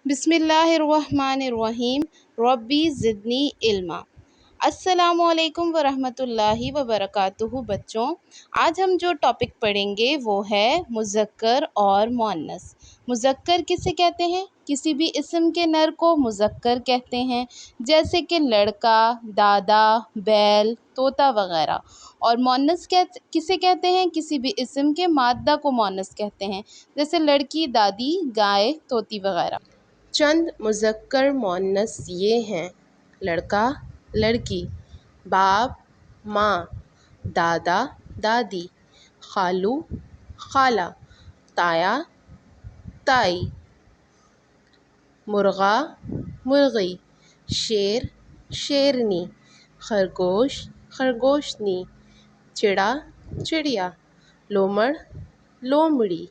بسم اللہ الرحمن الرحیم ربی زدنی علما۔ السلام علیکم ورحمۃ اللہ وبرکاتہ بچوں، آج ہم جو ٹاپک پڑھیں گے وہ ہے مذکر اور مؤنث۔ مذکر کسے کہتے ہیں؟ کسی بھی اسم کے نر کو مذکر کہتے ہیں، جیسے کہ لڑکا، دادا، بیل، طوطا وغیرہ۔ اور مؤنث کسے کہتے ہیں؟ کسی بھی اسم کے مادہ کو مؤنث کہتے ہیں، جیسے لڑکی، دادی، گائے، طوطی وغیرہ۔ چند مذکر مؤنث یہ ہیں: لڑکا، لڑکی، باپ، ماں، دادا، دادی، خالو، خالہ، تایا، تائی، مرغا، مرغی، شیر، شیرنی، خرگوش، خرگوشنی، چڑا، چڑیا، لومڑ، لومڑی،